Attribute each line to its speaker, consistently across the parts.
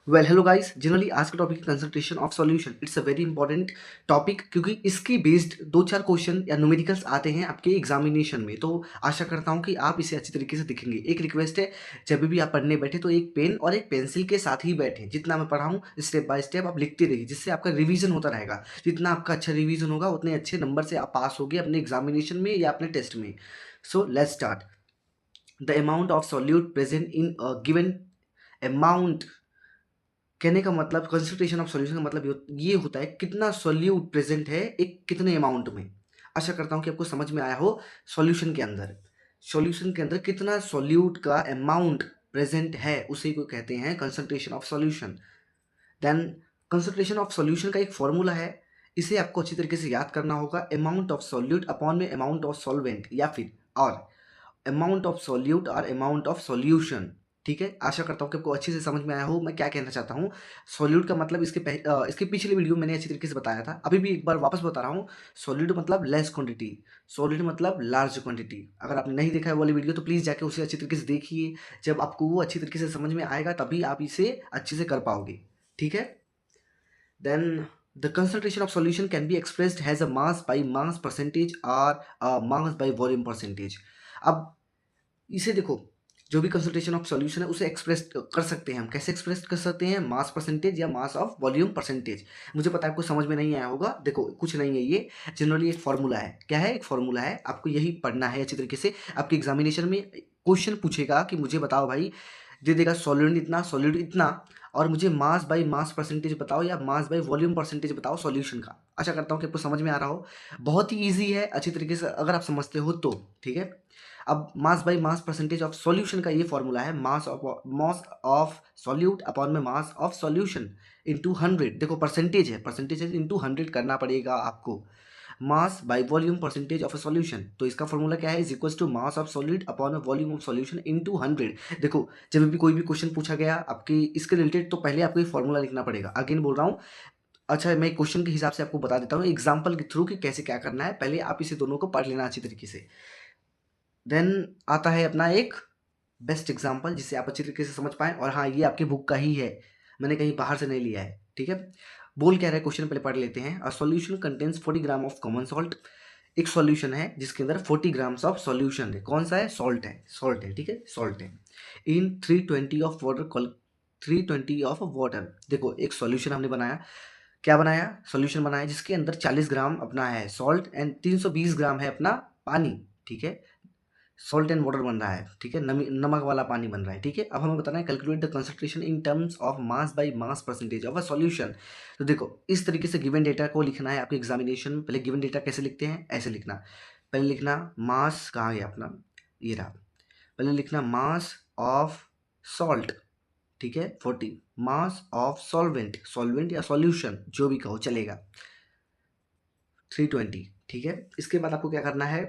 Speaker 1: Well hello guys, generally आज का topic है concentration of solution. It's a very important topic क्योंकि इसकी बेस्ड दो चार क्वेश्चन या न्यूमेरिकल्स आते हैं आपके एग्जामिनेशन में। तो आशा करता हूं कि आप इसे अच्छी तरीके से दिखेंगे। एक रिक्वेस्ट है, जब भी आप पढ़ने बैठे तो एक पेन और एक पेंसिल के साथ ही बैठें। जितना मैं पढ़ाऊं स्टेप बाय स्टेप आप लिखते रहिए, जिससे आपका रिवीजन होता रहेगा। जितना आपका अच्छा रिवीजन होगा उतने अच्छे नंबर से आप पास होगे अपने एग्जामिनेशन में या अपने टेस्ट में। So let's start. The amount of solute present in given amount, कहने का मतलब कंसंट्रेशन ऑफ सॉल्यूशन का मतलब ये होता है कितना सॉल्यूट प्रेजेंट है एक कितने अमाउंट में। आशा करता हूँ कि आपको समझ में आया हो। सॉल्यूशन के अंदर कितना सॉल्यूट का अमाउंट प्रेजेंट है उसी को कहते हैं concentration of solution. Then concentration of solution का एक फॉर्मूला है, इसे आपको अच्छी तरीके से याद करना होगा। अमाउंट ऑफ सॉल्यूट अपॉन में अमाउंट ऑफ सॉल्वेंट, या फिर और अमाउंट ऑफ सॉल्यूट और अमाउंट ऑफ सॉल्यूशन। ठीक है, आशा करता हूँ कि आपको अच्छे से समझ में आया हो मैं क्या कहना चाहता हूँ। सॉल्यूट का मतलब इसके पिछले वीडियो में मैंने अच्छी तरीके से बताया था, अभी भी एक बार वापस बता रहा हूँ। सॉल्यूट मतलब लेस क्वांटिटी, सॉल्यूट मतलब लार्ज क्वांटिटी। अगर आपने नहीं देखा है वो वाली वीडियो तो प्लीज़ जाके उसे अच्छी तरीके से देखिए। जब आपको वो अच्छी तरीके से समझ में आएगा तभी आप इसे अच्छे से कर पाओगे। ठीक है। Then the concentration of solution can be expressed as a mass by mass percentage or a mass by volume percentage। अब इसे देखो, जो भी कंसंट्रेशन ऑफ सॉल्यूशन है उसे एक्सप्रेस कर सकते हैं हम। कैसे एक्सप्रेस कर सकते हैं? मास परसेंटेज या मास ऑफ वॉल्यूम परसेंटेज। मुझे पता है आपको समझ में नहीं आया होगा। देखो कुछ नहीं है, ये जनरली एक फॉर्मूला है। क्या है? एक फॉर्मूला है, आपको यही पढ़ना है अच्छी तरीके से। आपके एग्जामिनेशन में क्वेश्चन पूछेगा कि मुझे बताओ भाई, दे देगा सॉल्यूट इतना, सॉल्यूट इतना, और मुझे मास बाई मास परसेंटेज बताओ या मास बाई वॉल्यूम परसेंटेज बताओ सॉल्यूशन का। आशा करता हूँ कि आपको समझ में आ रहा हो। बहुत ही ईजी है अच्छी तरीके से अगर आप समझते हो तो। ठीक है। अब mass by mass percentage of solution का ये फॉर्मूला है, मास ऑफ सॉल्यूट अपॉन में मास ऑफ सॉल्यूशन इनटू 100। देखो परसेंटेज है इनटू 100 करना पड़ेगा आपको। Mass by volume percentage of a solution, तो इसका फॉर्मूला क्या है? Is equal to mass of solid upon volume of solution into 100। देखो जब भी कोई भी क्वेश्चन पूछा गया आपके इसके रिलेटेड तो पहले आपको ये फॉर्मूला लिखना पड़ेगा। अगेन बोल रहा हूँ। अच्छा, मैं क्वेश्चन के हिसाब से आपको बता देता हूँ एग्जाम्पल के थ्रू कि कैसे क्या करना है। पहले आप इसे दोनों को पढ़ लेना अच्छी तरीके से। देन आता है अपना एक बेस्ट एग्जाम्पल जिसे आप अच्छी तरीके से समझ पाएँ। और हाँ, ये आपकी बुक का ही है, मैंने कहीं बाहर से नहीं लिया है। ठीक है। बोल क्या रहा है क्वेश्चन, पहले पढ़ लेते हैं। A solution contains 40 gram of common salt. एक सॉल्यूशन है जिसके अंदर 40 ग्राम्स ऑफ सॉल्यूशन है। कौन सा है? सॉल्ट है, सॉल्ट है। ठीक है, सॉल्ट है। इन 320 of water, call 320 of water. देखो एक सॉल्यूशन हमने बनाया। क्या बनाया? सॉल्यूशन बनाया जिसके अंदर 40 ग्राम अपना है सॉल्ट एंड 320 ग्राम है अपना पानी। ठीक है। सॉल्ट एंड वाटर बन रहा है। ठीक है, नमक वाला पानी बन रहा है। ठीक है। अब हमें बताना है calculate the concentration in terms of mass by mass percentage of a solution. तो देखो इस तरीके से गिवन डेटा को लिखना है आपके एग्जामिनेशन में। पहले गिवन डेटा कैसे लिखते हैं? ऐसे लिखना। पहले लिखना मास, कहाँ गया अपना, ये रहा। पहले लिखना मास ऑफ सॉल्ट। ठीक है, 40। मास ऑफ सॉल्वेंट, सॉल्वेंट या सॉल्यूशन जो भी कहो चलेगा, 320। ठीक है। इसके बाद आपको क्या करना है?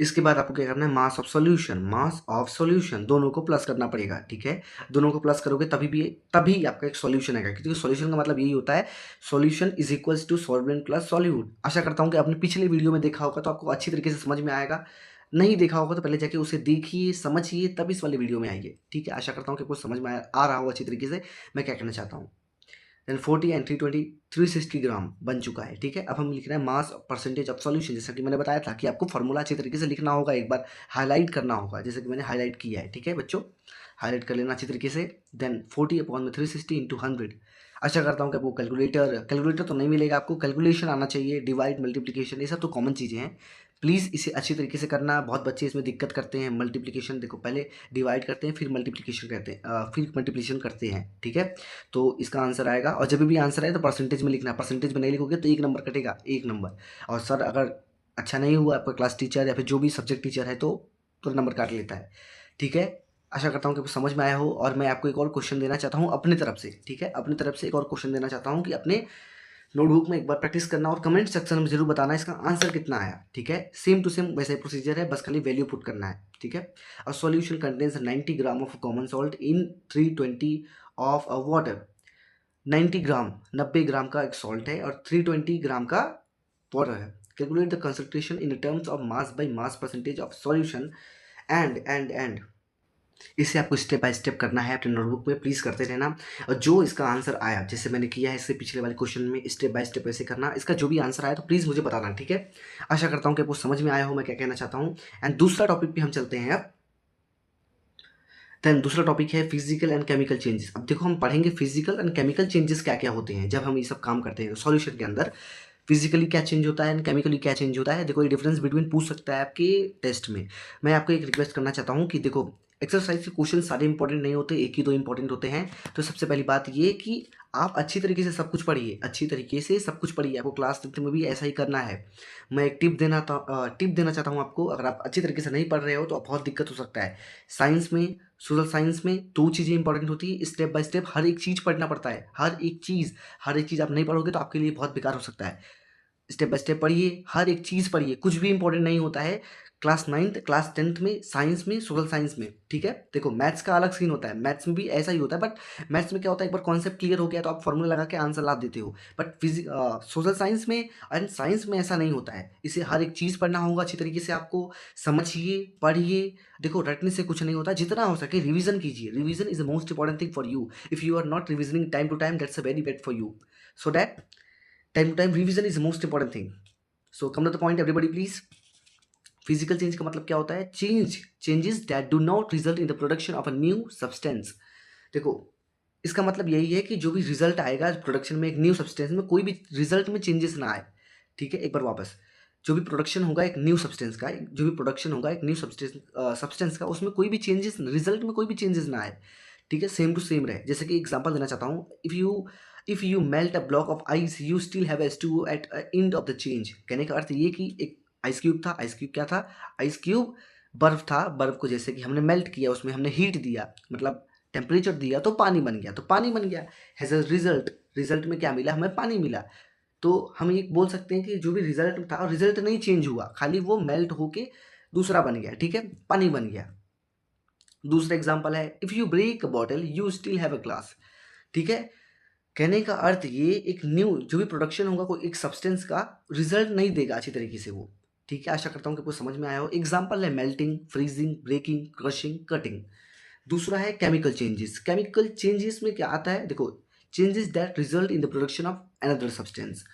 Speaker 1: इसके बाद आपको क्या करना है? Mass of solution, mass of solution दोनों को प्लस करना पड़ेगा। ठीक है। दोनों को प्लस करोगे तभी आपका एक सॉल्यूशन आएगा, क्योंकि सॉल्यूशन का मतलब यही होता है solution is equals to solvent plus solute. आशा करता हूँ कि आपने पिछले वीडियो में देखा होगा तो आपको अच्छी तरीके से समझ में आएगा। नहीं देखा होगा तो पहले जाके उसे देखिए, समझिए, तब इस वाले वीडियो में आइए। ठीक है। आशा करता हूँ कि आपको समझ में आ रहा हो अच्छी तरीके से मैं क्या कहना चाहता हूँ। देन 40 एंड 320, 360 ग्राम बन चुका है। ठीक है। अब हम लिख रहे हैं मास परसेंटेज ऑफ सॉल्यूशन। जैसा कि मैंने बताया था कि आपको फॉर्मूला अच्छी तरीके से लिखना होगा, एक बार हाईलाइट करना होगा, जैसे कि मैंने हाईलाइट किया है। ठीक है बच्चों, हाईलाइट कर लेना अच्छी तरीके से। देन 40 अपॉन में 360 इंटू 100। आशा करता हूँ कि आपको कैलकुलेटर तो नहीं मिलेगा, आपको कैलकुलेशन आना चाहिए। डिवाइड, मल्टीप्लिकेशन, ये सब तो कॉमन चीज़ें हैं। प्लीज़ इसे अच्छी तरीके से करना। बहुत बच्चे इसमें दिक्कत करते हैं। मल्टीप्लिकेशन देखो, पहले डिवाइड करते हैं फिर मल्टीप्लिकेशन करते हैं, फिर मल्टीप्लिकेशन करते हैं। ठीक है। तो इसका आंसर आएगा, और जब भी आंसर आए तो परसेंटेज में लिखना। परसेंटेज में नहीं लिखोगे तो एक नंबर कटेगा, एक नंबर। और सर अगर अच्छा नहीं हुआ आपका क्लास टीचर या फिर जो भी सब्जेक्ट टीचर है तो पूरा नंबर काट लेता है। ठीक है। आशा करता हूँ कि आपको समझ में आया हो। और मैं आपको एक और क्वेश्चन देना चाहता हूँ अपनी तरफ से। ठीक है, अपनी तरफ से एक और क्वेश्चन देना चाहता हूँ कि अपने नोटबुक में एक बार प्रैक्टिस करना और कमेंट सेक्शन में जरूर बताना इसका आंसर कितना आया। ठीक है। सेम टू सेम वैसा ही प्रोसीजर है, बस खाली वैल्यू पुट करना है। ठीक है। और solution contains 90 gram of common salt in 320 of a water. 90 ग्राम, 90 ग्राम का एक सॉल्ट है और 320 ग्राम का वाटर है। Calculate the concentration in terms of mass by mass percentage of solution and इसे आपको स्टेप बाय स्टेप करना है अपने नोटबुक में, प्लीज़ करते रहना। और जो इसका आंसर आया, जैसे मैंने किया है इससे पिछले वाले क्वेश्चन में, स्टेप बाय स्टेप ऐसे करना। इसका जो भी आंसर आया तो प्लीज़ मुझे बताना, ठीक है। आशा करता हूँ कि आपको समझ में आया हो मैं क्या कहना चाहता हूँ। एंड दूसरा टॉपिक पे हम चलते हैं अब। देन दूसरा टॉपिक है फिजिकल एंड केमिकल चेंजेस। अब देखो हम पढ़ेंगे फिजिकल एंड केमिकल चेंजेस क्या क्या होते हैं जब हम ये सब काम करते हैं सॉल्यूशन के अंदर। फिजिकली क्या चेंज होता है एंड केमिकली क्या चेंज होता है। देखो ये डिफरेंस बिटवीन पूछ सकता है आपके टेस्ट में। मैं आपको एक रिक्वेस्ट करना चाहता हूँ कि देखो एक्सरसाइज के क्वेश्चन सारे इंपॉर्टेंट नहीं होते, एक ही दो इंपॉर्टेंट होते हैं। तो सबसे पहली बात ये कि आप अच्छी तरीके से सब कुछ पढ़िए, अच्छी तरीके से सब कुछ पढ़िए। आपको क्लास 10 में भी ऐसा ही करना है। मैं एक टिप देना चाहता हूँ आपको। अगर आप अच्छी तरीके से नहीं पढ़ रहे हो तो बहुत दिक्कत हो सकता है। साइंस में, सोशल साइंस में दो चीज़ें इंपॉर्टेंट होती है। स्टेप बाय स्टेप हर एक चीज़ पढ़ना पड़ता है, हर एक चीज़ आप नहीं पढ़ोगे तो आपके लिए बहुत बेकार हो सकता है। स्टेप बाय स्टेप पढ़िए, हर एक चीज़ पढ़िए, कुछ भी इंपॉर्टेंट नहीं होता है। क्लास 9th क्लास 10th में साइंस में, सोशल साइंस में, ठीक है। देखो मैथ्स का अलग सीन होता है, मैथ्स में भी ऐसा ही होता है। बट मैथ्स में क्या होता है, एक बार कॉन्सेप्ट क्लियर हो गया तो आप फॉर्मूला लगा के आंसर ला देते हो। बट सोशल साइंस में एंड साइंस में ऐसा नहीं होता है। इसे हर एक चीज़ पढ़ना होगा अच्छी तरीके से। आपको समझिए, पढ़िए। देखो रटने से कुछ नहीं होता, जितना हो सके रिवीजन कीजिए। Revision is the most important thing for you. If you are not revisioning time to time, that's a very bad for you. So that time to time revision is the most important thing. So come to the point everybody please. Physical change का मतलब क्या होता है, changes that do not result in the production of a new substance. देखो इसका मतलब यही है कि जो भी रिजल्ट आएगा प्रोडक्शन में एक न्यू सब्सटेंस में, कोई भी रिजल्ट में चेंजेस ना आए, ठीक है। एक बार वापस, जो भी प्रोडक्शन होगा एक न्यू सब्सटेंस का, जो भी प्रोडक्शन होगा एक न्यू सब्सटेंस का, उसमें कोई भी चेंजेस, रिजल्ट में कोई भी चेंजेस ना आए, ठीक है। सेम टू सेम रहे। जैसे कि एग्जांपल देना चाहता हूँ, if you melt a block of ice you still have H2O at end of the change. कहने का अर्थ ये कि एक आइस क्यूब था, आइस क्यूब क्या था, आइस क्यूब बर्फ था। बर्फ को जैसे कि हमने मेल्ट किया, उसमें हमने हीट दिया, मतलब टेम्परेचर दिया, तो पानी बन गया। तो पानी बन गया हैज़ अ रिजल्ट। रिजल्ट में क्या मिला, हमें पानी मिला। तो हम ये बोल सकते हैं कि जो भी रिजल्ट था, रिजल्ट नहीं चेंज हुआ, खाली वो मेल्ट होके दूसरा बन गया, ठीक है, पानी बन गया। दूसरा एग्जाम्पल है, if you break a bottle you still have a glass, ठीक है। कहने का अर्थ ये, एक न्यू जो भी प्रोडक्शन होगा कोई एक सब्सटेंस का, रिजल्ट नहीं देगा अच्छी तरीके से वो, ठीक है। आशा करता हूँ कि आपको समझ में आया हो। एग्जाम्पल है melting, freezing, breaking, crushing, cutting. दूसरा है केमिकल चेंजेस। केमिकल चेंजेस में क्या आता है, देखो changes that result in the production of another substance.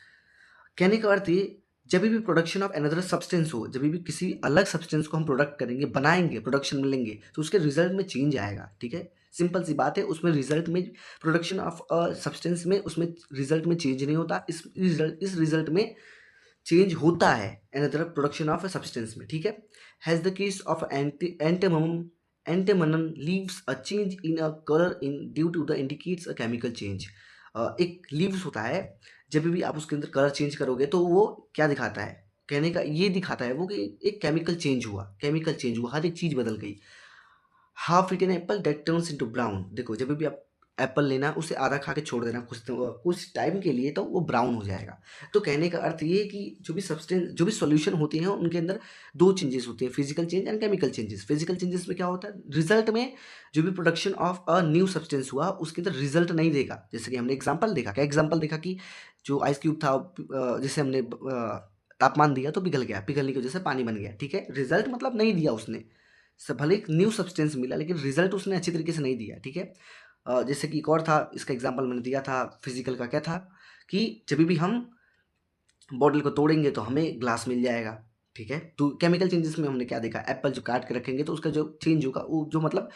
Speaker 1: कहने का अर्थ ये, जब भी प्रोडक्शन ऑफ अनदर सब्सटेंस हो, जब भी किसी अलग सब्सटेंस को हम प्रोडक्ट करेंगे, बनाएंगे, प्रोडक्शन में लेंगे, तो उसके रिजल्ट में चेंज आएगा, ठीक है। सिंपल सी बात है, उसमें रिजल्ट में, प्रोडक्शन ऑफ अ सब्सटेंस में, उसमें रिजल्ट में चेंज नहीं होता। इस रिजल्ट में चेंज होता है another production of a substance में, ठीक है। हैज द केस ऑफ एंटेमनन leaves a change in a colour in due to the indicates a chemical change. एक लीव्स होता है, जब भी आप उसके अंदर कलर चेंज करोगे तो वो क्या दिखाता है, कहने का ये दिखाता है वो कि एक केमिकल चेंज हुआ, हर एक चीज़ बदल गई। Half eaten apple that turns into brown. देखो जब भी आप एप्पल लेना, उसे आधा खा के छोड़ देना कुछ टाइम के लिए, तो वो ब्राउन हो जाएगा। तो कहने का अर्थ ये है कि जो भी सॉल्यूशन होते हैं उनके अंदर दो चेंजेस होते हैं, physical change and chemical changes. Physical changes में क्या होता है, रिजल्ट में जो भी production of a new substance हुआ उसके अंदर रिजल्ट नहीं देगा। जैसे कि हमने एग्जाम्पल देखा, क्या एग्जाम्पल देखा कि जो आइस क्यूब था, जैसे हमने तापमान दिया तो पिघल गया, पिघलने की वजह से पानी बन गया, ठीक है। रिजल्ट मतलब नहीं दिया उसने, भले एक न्यू सब्सटेंस मिला लेकिन रिजल्ट उसने अच्छी तरीके से नहीं दिया, ठीक है। जैसे कि एक और था, इसका एग्जांपल मैंने दिया था फिजिकल का, क्या था कि जब भी हम बॉटल को तोड़ेंगे तो हमें ग्लास मिल जाएगा, ठीक है। तो केमिकल चेंजेस में हमने क्या देखा, एप्पल जो काट के रखेंगे तो उसका जो चेंज होगा, वो जो मतलब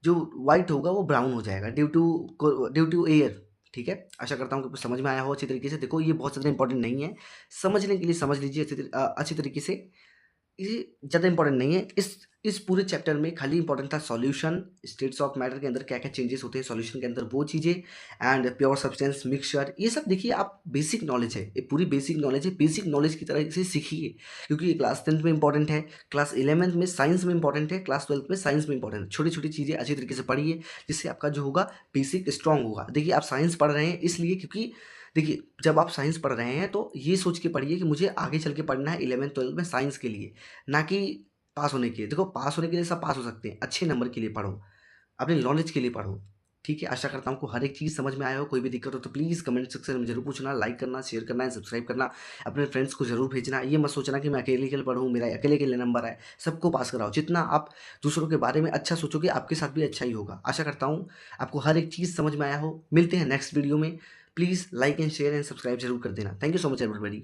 Speaker 1: जो वाइट होगा वो ब्राउन हो जाएगा ड्यू टू एयर, ठीक है। आशा करता हूँ कि कुछ समझ में आया हो अच्छी तरीके से। देखो ये बहुत ज़्यादा इंपॉर्टेंट नहीं है, समझने के लिए समझ लीजिए अच्छी तरीके से। ये ज़्यादा इंपॉर्टेंट नहीं है। इस पूरे चैप्टर में खाली इंपॉर्टेंट था सॉल्यूशन, स्टेट्स ऑफ मैटर के अंदर क्या क्या चेंजेस होते हैं सॉल्यूशन के अंदर, वो चीज़ें, एंड प्योर सब्सटेंस, मिक्सचर, ये सब देखिए आप, बेसिक नॉलेज है, ये पूरी बेसिक नॉलेज है। बेसिक नॉलेज की तरह इसे सीखिए, क्योंकि ये क्लास 10th में इंपॉर्टेंट है, क्लास 11th में साइंस में इंपॉर्टेंट है, क्लास 12th में साइंस में इंपॉर्टेंट है। छोटी छोटी चीज़ें अच्छी तरीके से पढ़िए, जिससे आपका जो होगा बेसिक स्ट्रांग होगा। देखिए आप साइंस पढ़ रहे हैं इसलिए, क्योंकि देखिए जब आप साइंस पढ़ रहे हैं तो ये सोच के पढ़िए कि मुझे आगे चल के पढ़ना है 11th 12th में साइंस के लिए, ना कि पास होने के लिए। देखो पास होने के लिए सब पास हो सकते हैं, अच्छे नंबर के लिए पढ़ो, अपने नॉलेज के लिए पढ़ो, ठीक है, आशा करता हूँ आपको हर एक चीज़ समझ में आया हो। कोई भी दिक्कत हो तो प्लीज़ कमेंट सेक्शन में ज़रूर पूछना, लाइक करना, शेयर करना, सब्सक्राइब करना, अपने फ्रेंड्स को ज़रूर भेजना। ये मत सोचना कि मैं अकेले के लिए पढ़ूँ, मेरा अकेले के लिए नंबर आए, सबको पास कराओ। जितना आप दूसरों के बारे में अच्छा सोचोगे, आपके साथ भी अच्छा ही होगा। आशा करता हूँ आपको हर एक चीज़ समझ में आया हो। मिलते हैं नेक्स्ट वीडियो में। Please like and share and subscribe ज़रूर कर देना। Thank you so much everybody.